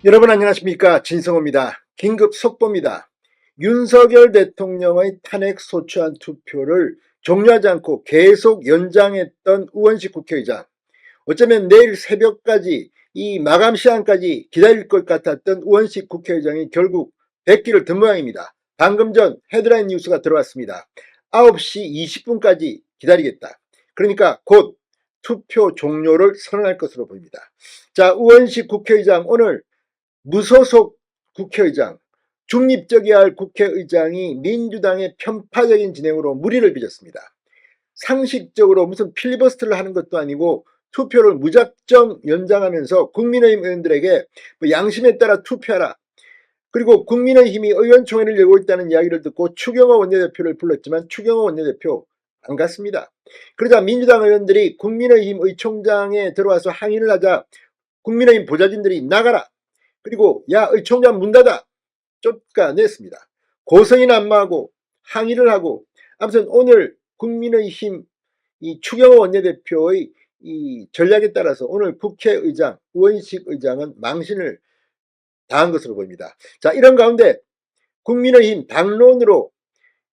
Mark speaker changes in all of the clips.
Speaker 1: 여러분 안녕하십니까, 진성호입니다. 긴급 속보입니다. 윤석열 대통령의 탄핵 소추안 투표를 종료하지 않고 계속 연장했던 우원식 국회의장, 어쩌면 내일 새벽까지 이 마감 시간까지 기다릴 것 같았던 우원식 국회의장이 결국 백기를 든 모양입니다. 방금 전 헤드라인 뉴스가 들어왔습니다. 9시 20분까지 기다리겠다. 그러니까 곧 투표 종료를 선언할 것으로 보입니다. 자, 우원식 국회의장 오늘 무소속 국회의장, 중립적이어야 할 국회의장이 민주당의 편파적인 진행으로 무리를 빚었습니다. 상식적으로 무슨 필리버스터를 하는 것도 아니고 투표를 무작정 연장하면서 국민의힘 의원들에게 양심에 따라 투표하라. 그리고 국민의힘이 의원총회를 열고 있다는 이야기를 듣고 추경호 원내대표를 불렀지만 추경호 원내대표 안 갔습니다. 그러자 민주당 의원들이 국민의힘 의총장에 들어와서 항의를 하자 국민의힘 보좌진들이 나가라. 그리고 야 의총장 문 닫아 쫓아냈습니다. 고성이 난무하고 항의를 하고, 아무튼 오늘 국민의힘 이 추경호 원내대표의 이 전략에 따라서 오늘 국회의장 우원식 의장은 망신을 당한 것으로 보입니다. 자, 이런 가운데 국민의힘 당론으로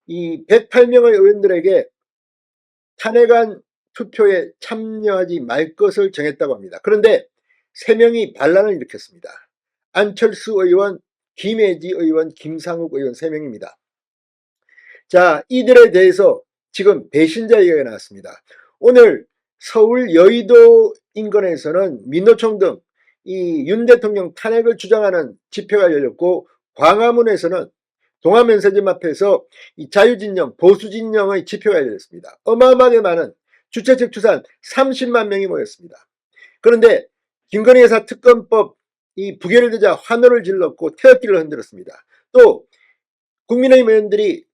Speaker 1: 이 108명의 의원들에게 탄핵안 투표에 참여하지 말 것을 정했다고 합니다. 그런데 3명이 반란을 일으켰습니다. 안철수 의원, 김혜지 의원, 김상욱 의원 3명입니다. 자, 이들에 대해서 지금 배신자 얘기가 나왔습니다. 오늘 서울 여의도 인근에서는 민노총 등 이 윤 대통령 탄핵을 주장하는 집회가 열렸고, 광화문에서는 동아면세점 앞에서 이 자유진영, 보수진영의 집회가 열렸습니다. 어마어마하게 많은 주최 측 추산 30만 명이 모였습니다. 그런데 김건희 여사 특검법 이 부결을 되자 환호를 질렀고 태극기를 흔들었습니다. 또 국민의힘 의원들이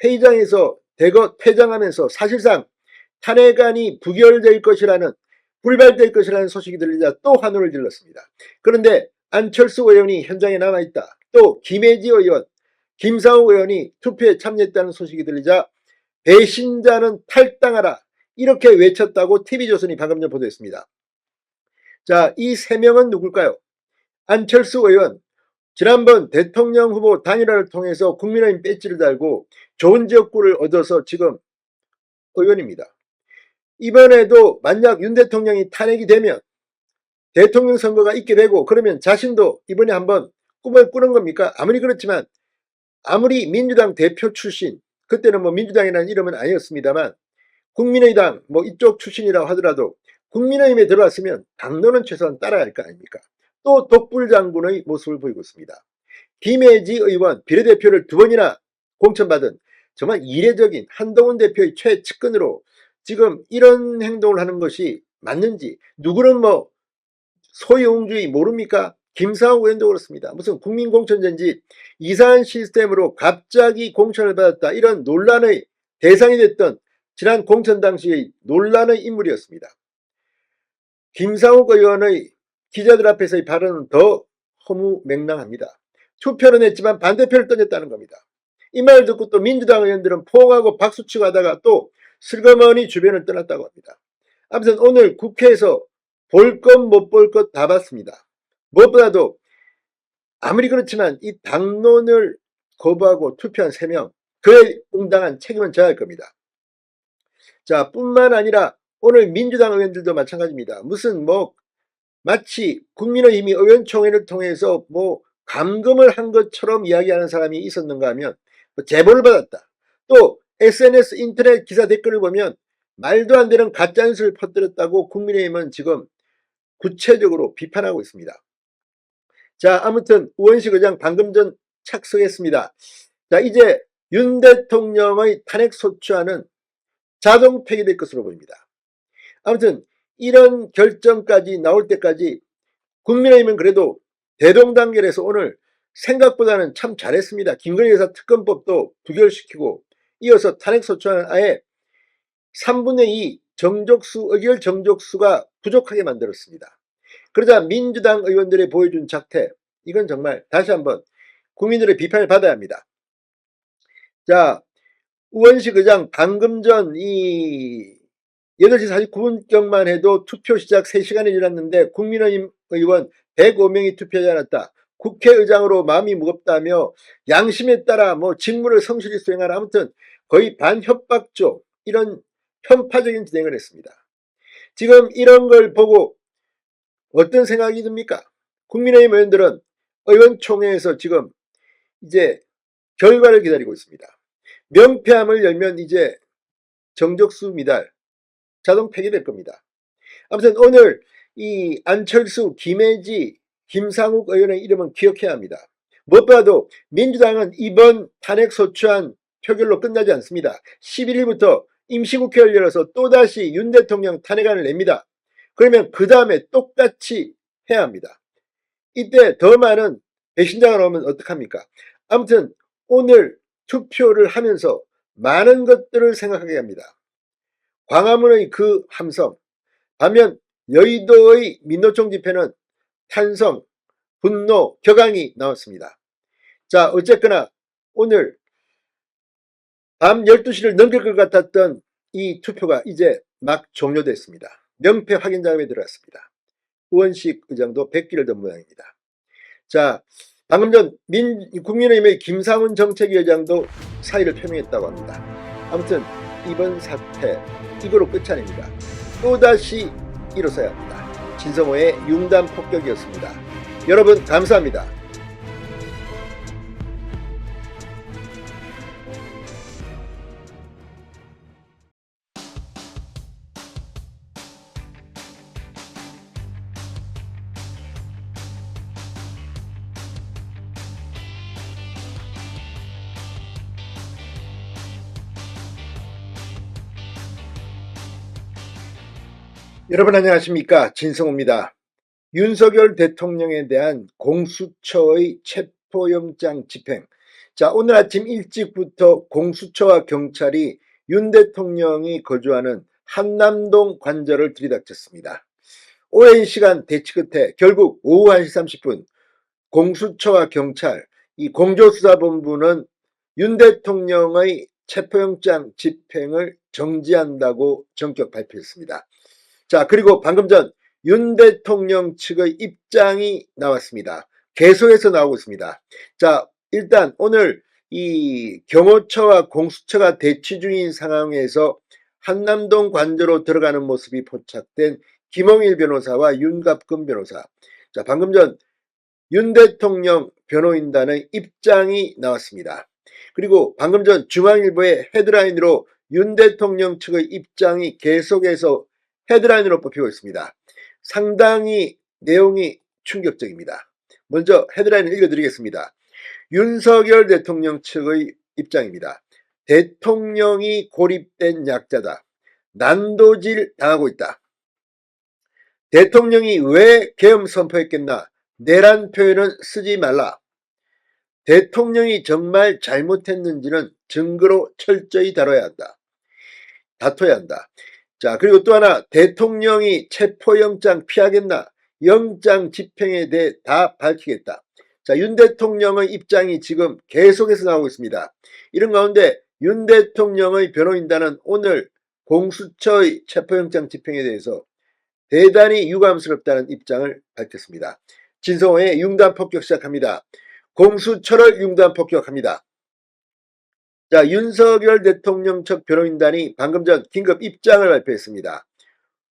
Speaker 1: 회의장에서 대거 퇴장하면서 사실상 탄핵안이 부결될 것이라는, 불발될 것이라는 소식이 들리자 또 환호를 질렀습니다. 그런데 안철수 의원이 현장에 남아있다. 또 김혜지 의원, 김상욱 의원이 투표에 참여했다는 소식이 들리자 배신자는 탈당하라 이렇게 외쳤다고 TV조선이 방금 전 보도했습니다. 자, 이 3명은 누굴까요? 안철수 의원, 지난번 대통령 후보 단일화를 통해서 국민의힘 배지를 달고 좋은 지역구를 얻어서 지금 의원입니다. 이번에도 만약 윤 대통령이 탄핵이 되면 대통령 선거가 있게 되고, 그러면 자신도 이번에 한번 꿈을 꾸는 겁니까? 아무리 그렇지만, 아무리 민주당 대표 출신, 그때는 뭐 민주당이라는 이름은 아니었습니다만 국민의당 뭐 이쪽 출신이라고 하더라도 국민의힘에 들어왔으면 당론은 최소한 따라야 할 거 아닙니까? 또 독불장군의 모습을 보이고 있습니다. 김혜지 의원 비례대표를 2번이나 공천받은 정말 이례적인 한동훈 대표의 최측근으로 지금 이런 행동을 하는 것이 맞는지, 누구는 뭐 소유웅주의 모릅니까? 김상욱 의원도 그렇습니다. 무슨 국민공천제인지 이상한 시스템으로 갑자기 공천을 받았다, 이런 논란의 대상이 됐던 지난 공천 당시의 논란의 인물이었습니다. 김상욱 의원의 기자들 앞에서의 발언은 더 허무맹랑합니다. 투표는 했지만 반대표를 던졌다는 겁니다. 이 말을 듣고 또 민주당 의원들은 포옹하고 박수치고 하다가 또 슬그머니 주변을 떠났다고 합니다. 아무튼 오늘 국회에서 볼 것 못 볼 것 다 봤습니다. 무엇보다도 아무리 그렇지만 이 당론을 거부하고 투표한 3명, 그에 응당한 책임은 져야 할 겁니다. 자, 뿐만 아니라 오늘 민주당 의원들도 마찬가지입니다. 무슨 뭐 마치 국민의힘이 의원총회를 통해서 뭐 감금을 한 것처럼 이야기하는 사람이 있었는가 하면 제보를 받았다. 또 SNS 인터넷 기사 댓글을 보면 말도 안 되는 가짜뉴스를 퍼뜨렸다고 국민의힘은 지금 구체적으로 비판하고 있습니다. 자, 아무튼 우원식 의장 방금 전 착석했습니다. 자, 이제 윤 대통령의 탄핵 소추안은 자동 폐기될 것으로 보입니다. 아무튼 이런 결정까지 나올 때까지 국민의힘은 그래도 대동단결해서 오늘 생각보다는 참 잘했습니다. 김건희 여사 특검법도 부결시키고 이어서 탄핵소추안은 아예 3분의 2 정족수, 의결 정족수가 부족하게 만들었습니다. 그러자 민주당 의원들이 보여준 작태, 이건 정말 다시 한번 국민들의 비판을 받아야 합니다. 자, 우원식 의장 방금 전 이 8시 49분경만 해도 투표 시작 3시간이 지났는데 국민의힘 의원 105명이 투표하지 않았다. 국회의장으로 마음이 무겁다며 양심에 따라 뭐 직무를 성실히 수행하라. 아무튼 거의 반협박조 이런 편파적인 진행을 했습니다. 지금 이런 걸 보고 어떤 생각이 듭니까? 국민의힘 의원들은 의원총회에서 지금 이제 결과를 기다리고 있습니다. 명패함을 열면 이제 정적수 미달 자동 폐기될 겁니다. 아무튼 오늘 이 안철수, 김혜지, 김상욱 의원의 이름은 기억해야 합니다. 무엇보다도 민주당은 이번 탄핵소추안 표결로 끝나지 않습니다. 11일부터 임시국회를 열어서 또다시 윤 대통령 탄핵안을 냅니다. 그러면 그 다음에 똑같이 해야 합니다. 이때 더 많은 배신자가 나오면 어떡합니까? 아무튼 오늘 투표를 하면서 많은 것들을 생각하게 합니다. 광화문의 그 함성, 반면 여의도의 민노총 집회는 탄성, 분노, 격앙이 나왔습니다. 자, 어쨌거나 오늘 밤 12시를 넘길 것 같았던 이 투표가 이제 막 종료됐습니다. 명패 확인 작업에 들어갔습니다. 우원식 의장도 100기를 든 모양입니다. 자, 방금 전 국민의힘의 김상훈 정책위원장도 사의를 표명했다고 합니다. 아무튼 이번 사태 이거로 끝이 아닙니다. 또다시 일어서야 합니다. 진성호의 융단 폭격이었습니다. 여러분 감사합니다. 여러분 안녕하십니까, 진성호입니다. 윤석열 대통령에 대한 공수처의 체포영장 집행. 자, 오늘 아침 일찍부터 공수처와 경찰이 윤 대통령이 거주하는 한남동 관저를 들이닥쳤습니다. 오랜 시간 대치 끝에 결국 오후 1시 30분 공수처와 경찰, 이 공조수사본부는 윤 대통령의 체포영장 집행을 정지한다고 전격 발표했습니다. 자, 그리고 방금 전 윤 대통령 측의 입장이 나왔습니다. 계속해서 나오고 있습니다. 자, 일단 오늘 이 경호처와 공수처가 대치 중인 상황에서 한남동 관저로 들어가는 모습이 포착된 김홍일 변호사와 윤갑근 변호사. 자, 방금 전 윤 대통령 변호인단의 입장이 나왔습니다. 그리고 방금 전 중앙일보의 헤드라인으로 윤 대통령 측의 입장이 계속해서 헤드라인으로 뽑히고 있습니다. 상당히 내용이 충격적입니다. 먼저 헤드라인을 읽어드리겠습니다. 윤석열 대통령 측의 입장입니다. 대통령이 고립된 약자다. 난도질 당하고 있다. 대통령이 왜 계엄 선포했겠나? 내란 표현은 쓰지 말라. 대통령이 정말 잘못했는지는 증거로 철저히 다뤄야 한다. 다퉈야 한다. 자, 그리고 또 하나, 대통령이 체포영장 피하겠나? 영장 집행에 대해 다 밝히겠다. 자, 윤 대통령의 입장이 지금 계속해서 나오고 있습니다. 이런 가운데 윤 대통령의 변호인단은 오늘 공수처의 체포영장 집행에 대해서 대단히 유감스럽다는 입장을 밝혔습니다. 진성호의 융단 폭격 시작합니다. 공수처를 융단 폭격합니다. 자, 윤석열 대통령 측 변호인단이 방금 전 긴급 입장을 발표했습니다.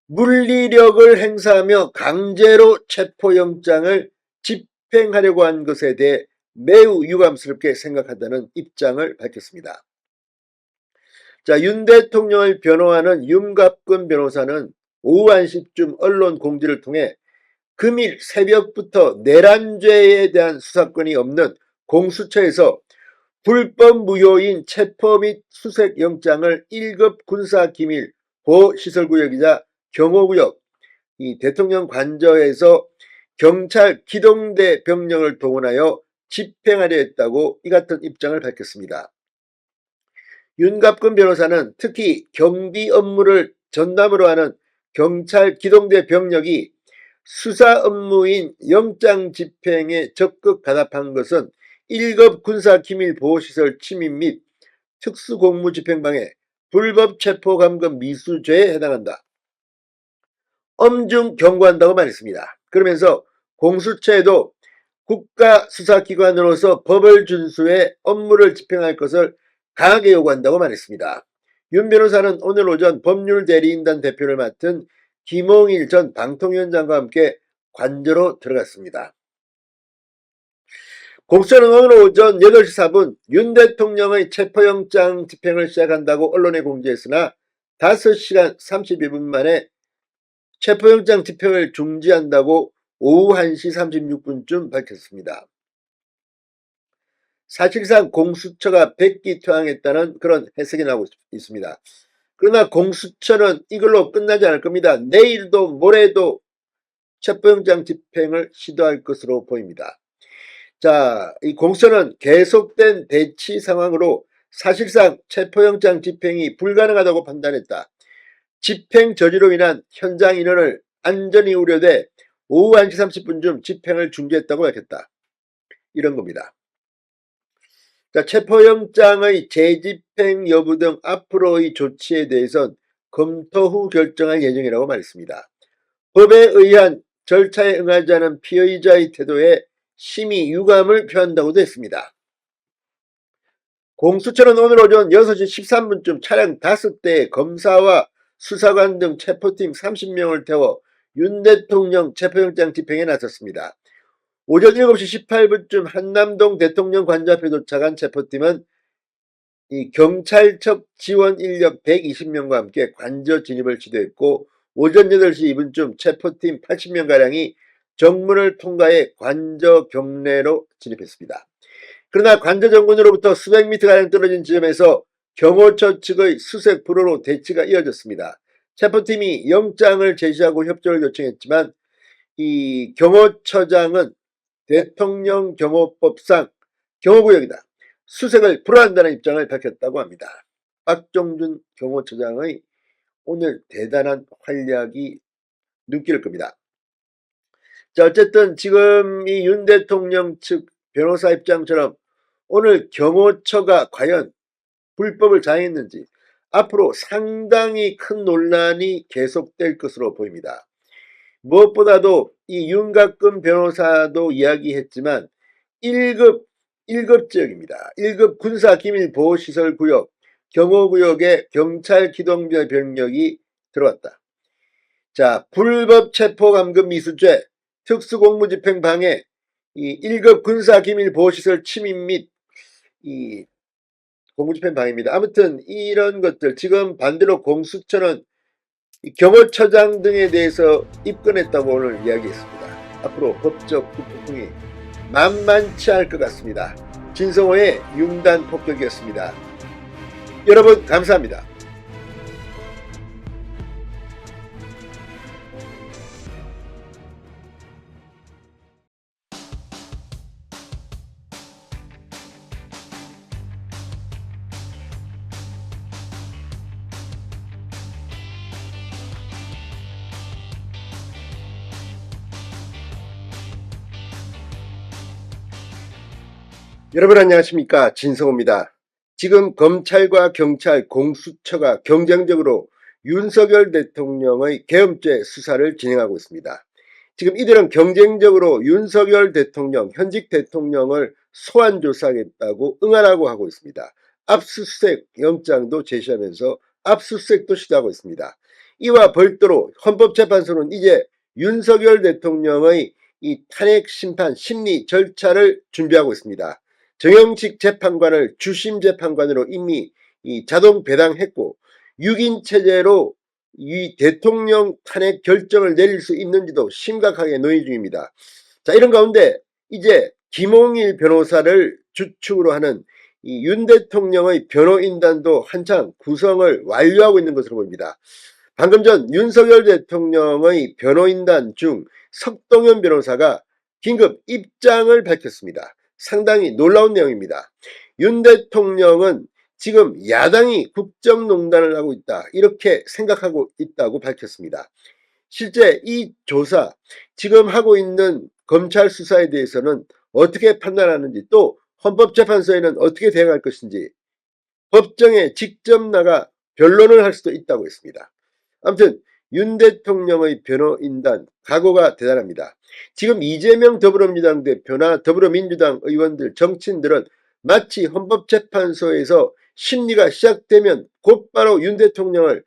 Speaker 1: 물리력을 행사하며 강제로 체포영장을 집행하려고 한 것에 대해 매우 유감스럽게 생각한다는 입장을 밝혔습니다. 자, 윤 대통령을 변호하는 윤갑근 변호사는 오후 1시쯤 언론 공지를 통해 금일 새벽부터 내란죄에 대한 수사권이 없는 공수처에서 불법 무효인 체포 및 수색영장을 1급 군사기밀 보호시설구역이자 경호구역, 이 대통령 관저에서 경찰 기동대 병력을 동원하여 집행하려 했다고 이 같은 입장을 밝혔습니다. 윤갑근 변호사는 특히 경비 업무를 전담으로 하는 경찰 기동대 병력이 수사 업무인 영장 집행에 적극 가담한 것은 1급 군사기밀보호시설 침입 및 특수공무집행방해, 불법 체포감금 미수죄에 해당한다. 엄중 경고한다고 말했습니다. 그러면서 공수처에도 국가수사기관으로서 법을 준수해 업무를 집행할 것을 강하게 요구한다고 말했습니다. 윤 변호사는 오늘 오전 법률대리인단 대표를 맡은 김홍일 전 방통위원장과 함께 관저로 들어갔습니다. 공수처는 오늘 오전 8시 4분 윤 대통령의 체포영장 집행을 시작한다고 언론에 공지했으나 5시간 32분 만에 체포영장 집행을 중지한다고 오후 1시 36분쯤 밝혔습니다. 사실상 공수처가 백기투항했다는 그런 해석이 나오고 있습니다. 그러나 공수처는 이걸로 끝나지 않을 겁니다. 내일도 모레도 체포영장 집행을 시도할 것으로 보입니다. 자, 이 공수처는 계속된 대치 상황으로 사실상 체포영장 집행이 불가능하다고 판단했다. 집행 저지로 인한 현장 인원을 안전이 우려돼 오후 1시 30분쯤 집행을 중지했다고 밝혔다. 이런 겁니다. 자, 체포영장의 재집행 여부 등 앞으로의 조치에 대해선 검토 후 결정할 예정이라고 말했습니다. 법에 의한 절차에 응하지 않은 피의자의 태도에 심히 유감을 표한다고도 했습니다. 공수처는 오늘 오전 6시 13분쯤 차량 5대에 검사와 수사관 등 체포팀 30명을 태워 윤 대통령 체포영장 집행에 나섰습니다. 오전 7시 18분쯤 한남동 대통령 관저 앞에 도착한 체포팀은 이 경찰청 지원 인력 120명과 함께 관저 진입을 시도했고 오전 8시 2분쯤 체포팀 80명가량이 정문을 통과해 관저 경내로 진입했습니다. 그러나 관저 정문으로부터 수백 미터가량 떨어진 지점에서 경호처 측의 수색 불허로 대치가 이어졌습니다. 체포팀이 영장을 제시하고 협조를 요청했지만 이 경호처장은 대통령 경호법상 경호구역이다. 수색을 불허한다는 입장을 밝혔다고 합니다. 박종준 경호처장의 오늘 대단한 활약이 눈길을 끕니다. 자, 어쨌든 지금 이 윤 대통령 측 변호사 입장처럼 오늘 경호처가 과연 불법을 자행했는지 앞으로 상당히 큰 논란이 계속될 것으로 보입니다. 무엇보다도 이 윤곽근 변호사도 이야기했지만 1급 지역입니다. 1급 군사기밀보호시설구역 경호구역에 경찰 기동대 병력이 들어왔다. 자, 불법 체포감금 미수죄, 특수공무집행 방해, 이 1급 군사기밀보호시설 침입 및 이 공무집행 방해입니다. 아무튼 이런 것들 지금 반대로 공수처는 경호처장 등에 대해서 입건했다고 오늘 이야기했습니다. 앞으로 법적 후폭풍이 만만치 않을 것 같습니다. 진성호의 융단 폭격이었습니다. 여러분 감사합니다. 여러분 안녕하십니까, 진성호입니다. 지금 검찰과 경찰, 공수처가 경쟁적으로 윤석열 대통령의 계엄죄 수사를 진행하고 있습니다. 지금 이들은 경쟁적으로 윤석열 대통령, 현직 대통령을 소환 조사하겠다고 응하라고 하고 있습니다. 압수수색 영장도 제시하면서 압수수색도 시도하고 있습니다. 이와 별도로 헌법재판소는 이제 윤석열 대통령의 이 탄핵 심판 심리 절차를 준비하고 있습니다. 정영식 재판관을 주심 재판관으로 이미 자동 배당했고 6인 체제로 이 대통령 탄핵 결정을 내릴 수 있는지도 심각하게 논의 중입니다. 자, 이런 가운데 이제 김홍일 변호사를 주축으로 하는 이 윤 대통령의 변호인단도 한창 구성을 완료하고 있는 것으로 보입니다. 방금 전 윤석열 대통령의 변호인단 중 석동현 변호사가 긴급 입장을 밝혔습니다. 상당히 놀라운 내용입니다. 윤 대통령은 지금 야당이 국정농단을 하고 있다, 이렇게 생각하고 있다고 밝혔습니다. 실제 이 조사, 지금 하고 있는 검찰 수사에 대해서는 어떻게 판단하는지, 또 헌법재판소에는 어떻게 대응할 것인지 법정에 직접 나가 변론을 할 수도 있다고 했습니다. 아무튼 윤 대통령의 변호인단 각오가 대단합니다. 지금 이재명 더불어민주당 대표나 더불어민주당 의원들, 정치인들은 마치 헌법재판소에서 심리가 시작되면 곧바로 윤 대통령을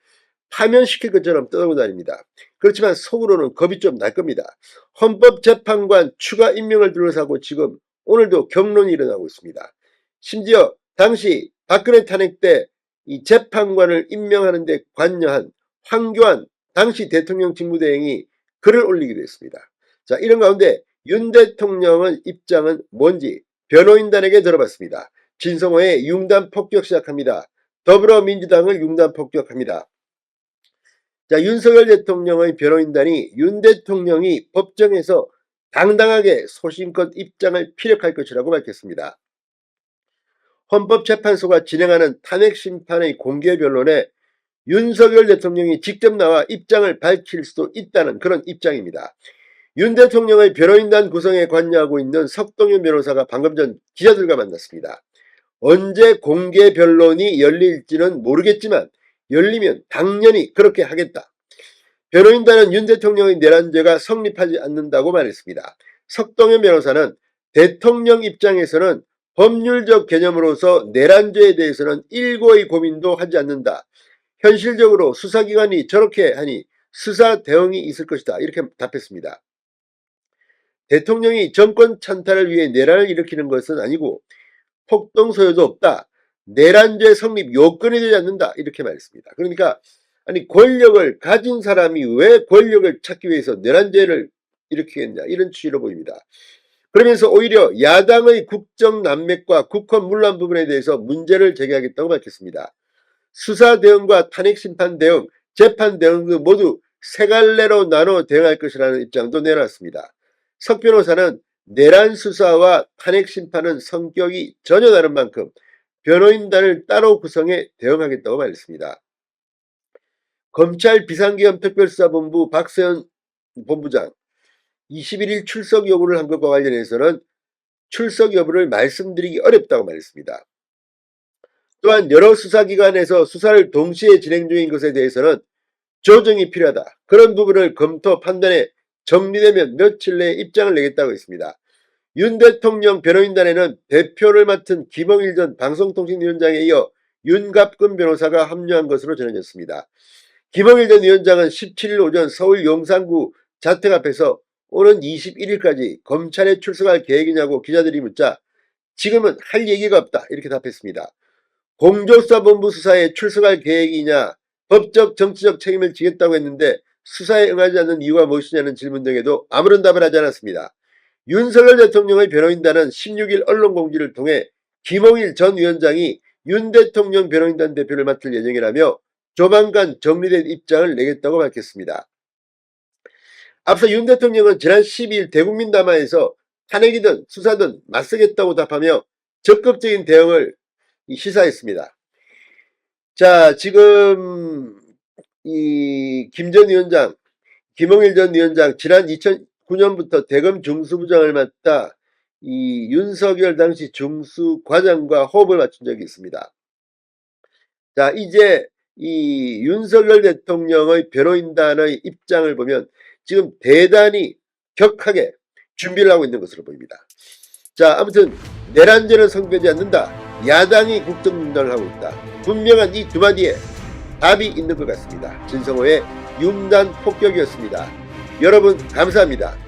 Speaker 1: 파면시킬 것처럼 떠들고 다닙니다. 그렇지만 속으로는 겁이 좀 날 겁니다. 헌법재판관 추가 임명을 둘러싸고 지금 오늘도 격론이 일어나고 있습니다. 심지어 당시 박근혜 탄핵 때 이 재판관을 임명하는 데 관여한 황교안 당시 대통령 직무대행이 글을 올리기도 했습니다. 자, 이런 가운데 윤 대통령의 입장은 뭔지 변호인단에게 들어봤습니다. 진성호의 융단 폭격 시작합니다. 더불어민주당을 융단 폭격합니다. 자, 윤석열 대통령의 변호인단이 윤 대통령이 법정에서 당당하게 소신껏 입장을 피력할 것이라고 밝혔습니다. 헌법재판소가 진행하는 탄핵심판의 공개 변론에 윤석열 대통령이 직접 나와 입장을 밝힐 수도 있다는 그런 입장입니다. 윤 대통령의 변호인단 구성에 관여하고 있는 석동현 변호사가 방금 전 기자들과 만났습니다. 언제 공개 변론이 열릴지는 모르겠지만 열리면 당연히 그렇게 하겠다. 변호인단은 윤 대통령의 내란죄가 성립하지 않는다고 말했습니다. 석동현 변호사는 대통령 입장에서는 법률적 개념으로서 내란죄에 대해서는 일고의 고민도 하지 않는다. 현실적으로 수사기관이 저렇게 하니 수사 대응이 있을 것이다. 이렇게 답했습니다. 대통령이 정권 찬탈을 위해 내란을 일으키는 것은 아니고 폭동 소요도 없다. 내란죄 성립 요건이 되지 않는다. 이렇게 말했습니다. 그러니까 아니 권력을 가진 사람이 왜 권력을 찾기 위해서 내란죄를 일으키겠냐 이런 취지로 보입니다. 그러면서 오히려 야당의 국정난맥과 국헌 문란 부분에 대해서 문제를 제기하겠다고 밝혔습니다. 수사 대응과 탄핵 심판 대응, 재판 대응도 모두 세 갈래로 나눠 대응할 것이라는 입장도 내놨습니다. 석 변호사는 내란 수사와 탄핵 심판은 성격이 전혀 다른 만큼 변호인단을 따로 구성해 대응하겠다고 말했습니다. 검찰 비상계엄특별수사본부 박세현 본부장 21일 출석 요구를 한 것과 관련해서는 출석 여부를 말씀드리기 어렵다고 말했습니다. 또한 여러 수사기관에서 수사를 동시에 진행 중인 것에 대해서는 조정이 필요하다. 그런 부분을 검토 판단해 정리되면 며칠 내에 입장을 내겠다고 했습니다. 윤 대통령 변호인단에는 대표를 맡은 김홍일 전 방송통신위원장에 이어 윤갑근 변호사가 합류한 것으로 전해졌습니다. 김홍일 전 위원장은 17일 오전 서울 용산구 자택 앞에서 오는 21일까지 검찰에 출석할 계획이냐고 기자들이 묻자 지금은 할 얘기가 없다 이렇게 답했습니다. 공조수사본부 수사에 출석할 계획이냐 법적 정치적 책임을 지겠다고 했는데 수사에 응하지 않는 이유가 무엇이냐는 질문 등에도 아무런 답을 하지 않았습니다. 윤석열 대통령의 변호인단은 16일 언론공지를 통해 김홍일 전 위원장이 윤 대통령 변호인단 대표를 맡을 예정이라며 조만간 정리된 입장을 내겠다고 밝혔습니다. 앞서 윤 대통령은 지난 12일 대국민 담화에서 탄핵이든 수사든 맞서겠다고 답하며 적극적인 대응을 시사했습니다. 자, 지금 이 김 전 위원장, 김홍일 전 위원장 지난 2009년부터 대검 중수부장을 맡다 이 윤석열 당시 중수과장과 호흡을 맞춘 적이 있습니다. 자, 이제 이 윤석열 대통령의 변호인단의 입장을 보면 지금 대단히 격하게 준비를 하고 있는 것으로 보입니다. 자, 아무튼 내란죄는 성립되지 않는다. 야당이 국정농단을 하고 있다. 분명한 이 두 마디에 답이 있는 것 같습니다. 진성호의 융단 폭격이었습니다. 여러분 감사합니다.